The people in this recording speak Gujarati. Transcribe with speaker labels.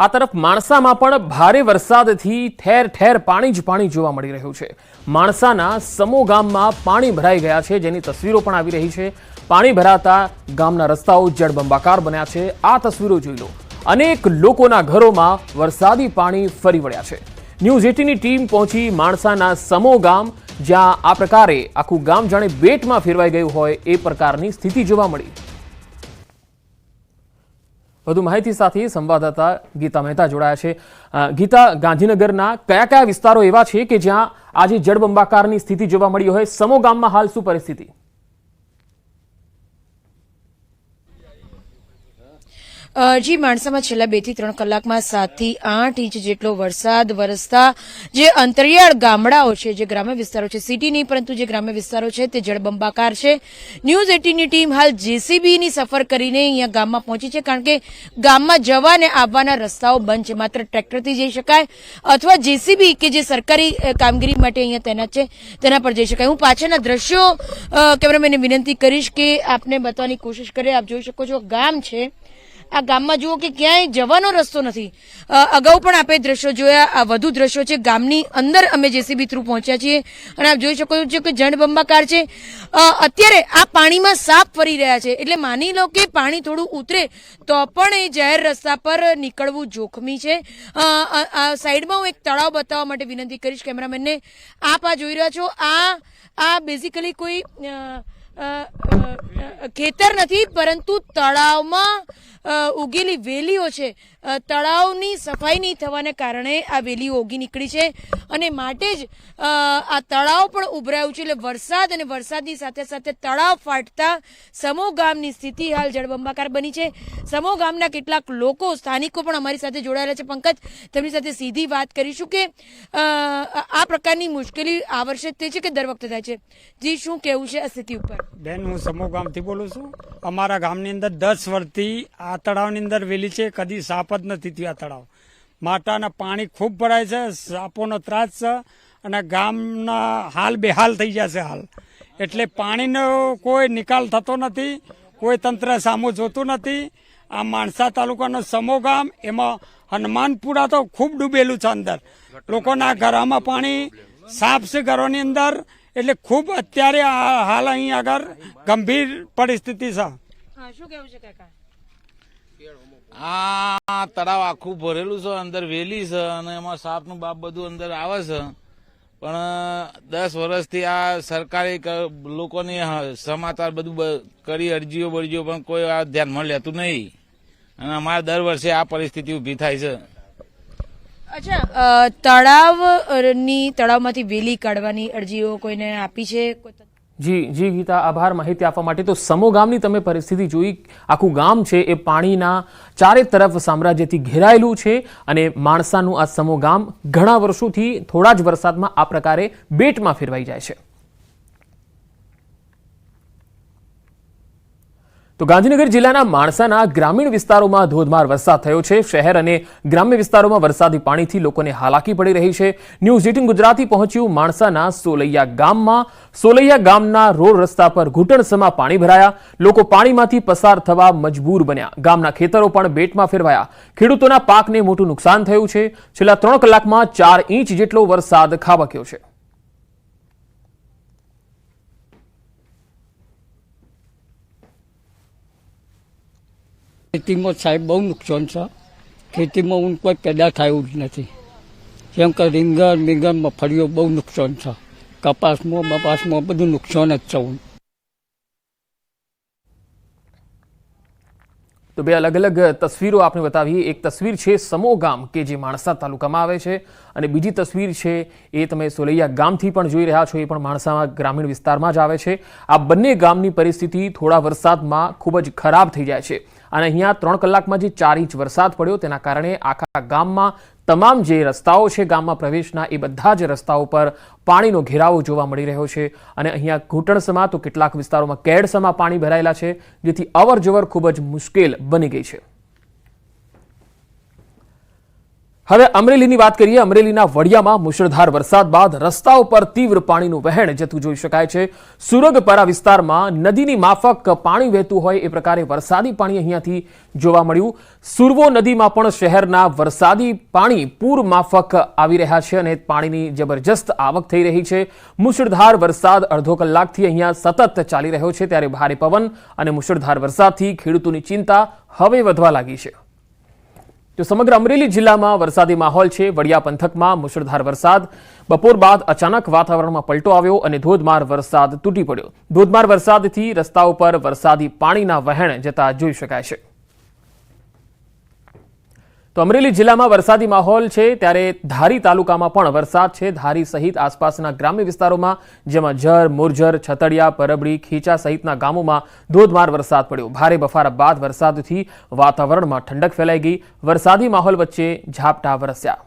Speaker 1: આ તરફ માણસામાં પણ ભારે વરસાદથી ઠેર ઠેર પાણી જ પાણી જોવા મળી રહ્યું છે। માણસાના સમો ગામમાં પાણી ભરાઈ ગયા છે, જેની તસવીરો પણ આવી રહી છે। પાણી ભરાતા ગામના રસ્તાઓ જળબંબાકાર બન્યા છે। આ તસવીરો જોઈ લો, અનેક લોકોના ઘરોમાં વરસાદી પાણી ફરી વળ્યા છે। ન્યૂઝ 18ની ટીમ પહોંચી માણસાના સમો ગામ, જ્યાં આ પ્રકારે આખું ગામ જાણે બેટમાં ફેરવાઈ ગયું હોય એ પ્રકારની સ્થિતિ જોવા મળી। વધુ માહિતી સાથે સંવાદદાતા ગીતા મહેતા જોડાયા છે। ગીતા, ગાંધીનગરના કયા કયા વિસ્તારો એવા છે કે જ્યાં આજે જળબંબાકારની સ્થિતિ જોવા મળી હોય? સમો ગામમાં હાલ શું પરિસ્થિતિ?
Speaker 2: જી, માણસામાં છેલ્લા 2 થી 3 કલાકમાં 7 થી 8 ઇંચ જેટલો વરસાદ વરસતા જે અંતરિયાળ ગામડાઓ છે, જે ગ્રામ્ય વિસ્તારો છે, સિટી નહીં પરંતુ જે ગ્રામ્ય વિસ્તારો છે તે જળબંબાકાર છે। ન્યૂઝ 18ની ટીમ હાલ જેસીબીની સફર કરીને અહીંયા ગામમાં પહોંચી છે, કારણ કે ગામમાં જવા અને આવવાના રસ્તાઓ બંધ છે। માત્ર ટ્રેક્ટરથી જઈ શકાય અથવા જેસીબી કે જે સરકારી કામગીરી માટે અહીંયા તૈનાત છે તેના પર જઈ શકાય। હું પાછળના દ્રશ્યો કેમેરામેનને વિનંતી કરીશ કે આપને બતાવવાની કોશિશ કરે। આપ જોઈ શકો છો ગામ છે, આ ગામમાં જુઓ કે ક્યાંય જવાનો રસ્તો નથી। અગાઉ પણ આપણે દ્રશ્યો જોયા, આ વધુ દ્રશ્યો છે ગામની અંદર અમે જેસીબી થ્રુ પહોંચ્યા છીએ અને આપ જોઈ શકો છો કે જળબંબાકાર છે। અત્યારે આ પાણીમાં સાપ ફરી રહ્યા છે, એટલે માની લો કે પાણી થોડું ઉતરે તો પણ એ જાહેર રસ્તા પર નીકળવું જોખમી છે। સાઈડમાં હું એક તળાવ બતાવવા માટે વિનંતી કરીશ કેમેરામેનને। આપ આ જોઈ રહ્યા છો, આ બેઝિકલી કોઈ ખેતર નથી પરંતુ તળાવમાં ઉગેલી વેલીઓ છે। તળાવની સફાઈ નહીં થવાને કારણે આ વેલીઓ ઉગી નીકળી છે અને માટે જ આ તળાવ પણ ઉભરાયું છે। એટલે વરસાદ અને વરસાદની સાથે સાથે તળાવ ફાટતા સમો ગામની સ્થિતિ હાલ જળબંબાકાર બની છે। સમો ગામના કેટલાક લોકો, સ્થાનિકો પણ અમારી સાથે જોડાયેલા છે। પંકજ, તેમની સાથે સીધી વાત કરીશું કે આ પ્રકારની મુશ્કેલી આ વર્ષે તે છે કે દર વખતે થાય છે? જી, શું કહેવું છે આ સ્થિતિ ઉપર?
Speaker 3: બેન, હું સમો ગામથી બોલું છું। અમારા ગામની અંદર 10 વર્ષથી આ તળાવની અંદર વેલી છે, કદી સાપ જ નથી થયું। આ તળાવ માટાના પાણી ખૂબ ભરાય છે, સાપોનો ત્રાસ છે અને ગામના હાલ બેહાલ થઈ જશે હાલ। એટલે પાણીનો કોઈ નિકાલ થતો નથી, કોઈ તંત્ર સામું જોતું નથી। આ માણસા તાલુકાનો સમો ગામ, એમાં હનુમાનપુરા તો ખૂબ ડૂબેલું છે અંદર। લોકોના ઘરોમાં પાણી, સાપ છે ઘરોની અંદર। એટલે ખૂબ અત્યારે હાલ અહીં આગળ ગંભીર પરિસ્થિતિ છે।
Speaker 2: શું કેવું છે કાકા?
Speaker 4: આ તળાવ આખું ભરેલું છે, અંદર વેલી છે અને એમાં સાપનું બાપ બધું અંદર આવે છે। પણ 10 વર્ષથી આ સરકારી લોકોની સમાચાર બધું કરી, અરજીઓ બરજીઓ, પણ કોઈ આ ધ્યાનમાં લેતું નહીં અને અમારે દર વર્ષે આ પરિસ્થિતિ ઉભી થાય છે।
Speaker 2: અચ્છા, તળાવમાંથી વેલી કાઢવાની અરજીઓ કોઈને આપી છે?
Speaker 1: જી ગીતા, આભાર માહિતી આપવા માટે। તો સમો ગામની તમે પરિસ્થિતિ જોઈ, આખું ગામ છે એ પાણીના ચારે તરફ સામ્રાજ્યથી ઘેરાયેલું છે અને માણસાનું આ સમો ગામ ઘણા વર્ષોથી થોડા જ વરસાદમાં આ પ્રકારે બેટમાં ફેરવાઈ જાય છે। તો ગાંધીનગર જિલ્લાના માણસાના ગ્રામીણ વિસ્તારોમાં ધોધમાર વરસાદ થયો છે। શહેર અને ગ્રામ્ય વિસ્તારોમાં વરસાદી પાણીથી લોકોને હાલાકી પડી રહી છે। ન્યૂઝ 18 ગુજરાતી પહોંચ્યું માણસાના સોલૈયા ગામમાં। સોલૈયા ગામના રોડ રસ્તા પર ઘૂંટણસમાં પાણી ભરાયા, લોકો પાણીમાંથી પસાર થવા મજબૂર બન્યા। ગામના ખેતરો પણ બેટમાં ફેરવાયા, ખેડૂતોના પાકને મોટું નુકસાન થયું છે। છેલ્લા 3 કલાકમાં 4 ઇંચ જેટલો વરસાદ ખાબક્યો છે।
Speaker 5: ખેતીમાં સાહેબ બહુ નુકસાન છે। ખેતીમાં કોઈ પેદા થયું જ નથી, જેમ કે રીંગણ મગફળીઓ બહુ નુકસાન છે। કપાસમાં બધું નુકસાન જ છે।
Speaker 1: તો બે અલગ અલગ તસવીરો આપણે બતાવી। એક તસવીર છે સમો ગામ કે જે માણસા તાલુકામાં આવે છે અને બીજી તસવીર છે એ તમે સોલૈયા ગામથી પણ જોઈ રહ્યા છો, એ પણ માણસા ગ્રામીણ વિસ્તારમાં જ આવે છે। આ બંને ગામની પરિસ્થિતિ થોડા વરસાદમાં ખૂબ જ ખરાબ થઈ જાય છે અને અહીંયા 3 કલાકમાં જે 4 ઇંચ વરસાદ પડ્યો તેના કારણે આખા ગામમાં તમામ જે રસ્તાઓ છે ગામમાં પ્રવેશના, એ બધા જ રસ્તાઓ પર પાણીનો ઘેરાવો જોવા મળી રહ્યો છે અને અહીંયા ઘૂંટણસમાં તો કેટલાક વિસ્તારોમાં કેડસમાં પાણી ભરાયેલા છે, જેથી અવર જવર ખૂબ જ મુશ્કેલ બની ગઈ છે। હવે અમરેલીની વાત કરીએ. અમરેલીના વડિયામાં મુશળધાર વરસાદ બાદ રસ્તાઓ પર તીવ્ર પાણીનું વહેણ જતું જોઈ શકાય છે. સુરગપરા વિસ્તારમાં નદીની માફક પાણી વહેતું હોય એ પ્રકારે વરસાદી પાણી અહીંયાથી જોવા મળ્યું. સુરવો નદીમાં પણ શહેરના વરસાદી પાણી પૂર માફક આવી રહ્યા છે અને પાણીની જબરજસ્ત આવક થઈ રહી છે. મુશળધાર વરસાદ અડધો કલાકથી અહીંયા સતત ચાલી રહ્યો છે, ત્યારે ભારે પવન અને મુશળધાર વરસાદથી ખેડૂતોની ચિંતા હવે વધવા લાગી છે. તો સમગ્ર અમરેલી જિલ્લામાં વરસાદી માહોલ છે. વડિયા પંથકમાં મુશળધાર વરસાદ, બપોર બાદ અચાનક વાતાવરણમાં પલટો આવ્યો અને ધોધમાર વરસાદ તૂટી પડ્યો. ધોધમાર વરસાદથી રસ્તાઓ પર વરસાદી પાણીના વહેણ જતા જોઈ શકાય છે. તો અમરેલી જિલ્લામાં વરસાદી માહોલ છે, ત્યારે ધારી તાલુકામાં પણ વરસાદ છે. ધારી સહિત આસપાસના ગ્રામ્ય વિસ્તારોમાં, જેમાં જર, મુરજર, છતડિયા, પરબડી, ખીચા સહિતના ગામોમાં ધોધમાર વરસાદ પડ્યો. ભારે બફારા બાદ વરસાદથી વાતાવરણમાં ઠંડક ફેલાઈ ગઈ. વરસાદી માહોલ વચ્ચે ઝાપટા વરસ્યા.